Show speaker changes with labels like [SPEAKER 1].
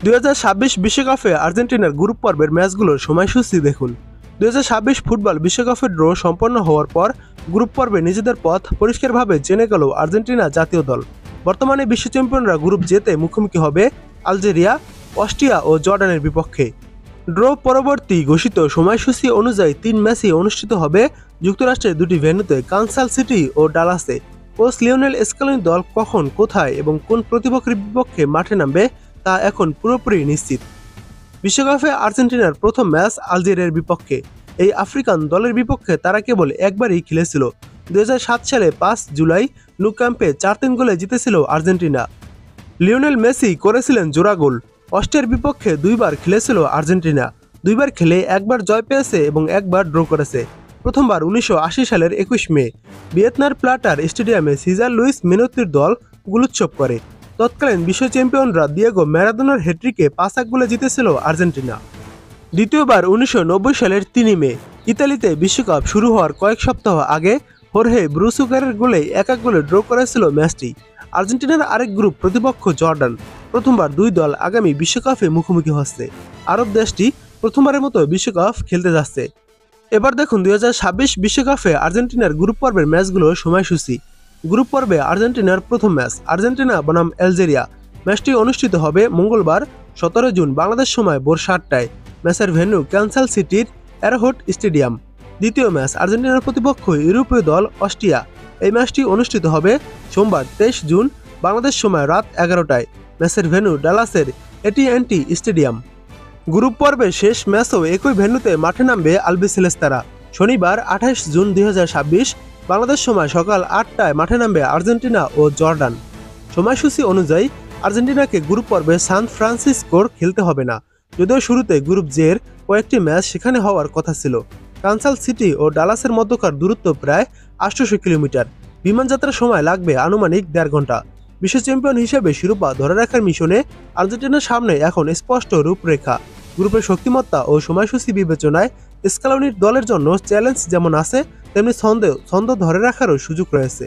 [SPEAKER 1] 2026 বিশ্বকাপে আর্জেন্টিনার গ্রুপ পর্বের ম্যাচগুলোর সময়সূচি দেখুন। 2026 ফুটবল বিশ্বকাপের ড্র সম্পন্ন হওয়ার পর গ্রুপ পর্বে নিজেদের পথ পরিষ্কারভাবে জেনে গেল আর্জেন্টিনা জাতীয় দল। বর্তমানে বিশ্ব চ্যাম্পিয়নরা গ্রুপ জেতে মুখোমুখি হবে আলজেরিয়া, অস্ট্রিয়া ও জর্ডানের বিপক্ষে। ড্র পরবর্তী ঘোষিত সময়সূচি অনুযায়ী 3 ম্যাচই অনুষ্ঠিত হবে যুক্তরাষ্ট্রের দুটি ভেন্যুতে, কানসাস সিটি ও ডালাসে। কোচ লিওনেল স্কেলোনির দল কখন, কোথায় এবং কোন প্রতিপক্ষের বিপক্ষে মাঠে নামবে তা এখন পুরোপুরি নিশ্চিত। বিশ্বকাপে আর্জেন্টিনার প্রথম ম্যাচ আলজেরিয়ার বিপক্ষে। এই আফ্রিকান দলের বিপক্ষে তারা কেবল একবারই খেলেছিল। 2007 সালে 5 জুলাই ন্যু ক্যাম্পে 4-3 গোলে জিতেছিল আর্জেন্টিনা। লিওনেল মেসি করেছিলেন জোড়া গোল। অস্ট্রিয়ার বিপক্ষে 2 বার খেলেছিল আর্জেন্টিনা। 2 বার খেলে একবার জয় পেয়েছে এবং একবার ড্র করেছে। প্রথমবার 1980 সালের 21 মে ভিয়েতনার প্লাটার স্টেডিয়ামে সিজার লুইস মেনোত্তির দল গোলোৎসব করে। তৎকালীন বিশ্ব চ্যাম্পিয়নরা দিয়েগো ম্যারাদোনার হ্যাট্রিকে 5 গোলে জিতেছিল আর্জেন্টিনা। দ্বিতীয়বার 1990 সালের 3 মে ইতালিতে বিশ্বকাপ শুরু হওয়ার কয়েক সপ্তাহ আগে হোর্হে ব্রুসুগারের গোলে 1 গোলে ড্র করেছিল ম্যাচটি। আর্জেন্টিনার আরেক গ্রুপ প্রতিপক্ষ জর্ডান। প্রথমবার 2 দল আগামী বিশ্বকাপে মুখোমুখি হচ্ছে। আরব দেশটি প্রথমবারের মতো বিশ্বকাপ খেলতে যাচ্ছে। এবার দেখুন 2026 বিশ্বকাপে আর্জেন্টিনার গ্রুপ পর্বের ম্যাচগুলোর সময়সূচি। গ্রুপ পর্বে আর্জেন্টিনার প্রথম ম্যাচ আর্জেন্টিনা বনাম আলজেরিয়া। ম্যাচটি অনুষ্ঠিত হবে মঙ্গলবার 17 জুন বাংলাদেশ সময় ভোর 7টায়। ম্যাচের ভেন্যু কানসাস সিটির অ্যারোহেড স্টেডিয়াম। দ্বিতীয় ম্যাচ আর্জেন্টিনার প্রতিপক্ষ ইউরোপীয় দল অস্ট্রিয়া। এই ম্যাচটি অনুষ্ঠিত হবে সোমবার 23 জুন বাংলাদেশ সময় রাত 11টায়। ম্যাচের ভেন্যু ডালাসের এটিএনটি স্টেডিয়াম। গ্রুপ পর্বের শেষ ম্যাচও একই ভেন্যুতে মাঠে নামবে আলবিসেলেস্তারা। শনিবার 28 জুন 2026 বাংলাদেশ সময় সকাল 8টায় মাঠে নামবে আর্জেন্টিনা ও জর্ডান। সময়সূচি অনুযায়ী আর্জেন্টিনাকে গ্রুপ পর্বে সান ফ্রান্সিসকোর খেলতে হবে না, যদিও শুরুতে গ্রুপ জের কয়েকটি ম্যাচ সেখানে হওয়ার কথা ছিল। কানসাস সিটি ও ডালাসের মধ্যকার দূরত্ব প্রায় 800 কিলোমিটার। বিমানযাত্রার সময় লাগবে আনুমানিক 1.5 ঘন্টা। বিশ্ব চ্যাম্পিয়ন হিসেবে শিরোপা ধরে রাখার মিশনে আর্জেন্টিনার সামনে এখন স্পষ্ট রূপরেখা। গ্রুপের শক্তিমত্তা ও সময়সূচি বিবেচনায় স্কেলোনির দলের জন্য চ্যালেঞ্জ যেমন আছে, তেমনি ছন্দ ধরে রাখারও সুযোগ রয়েছে।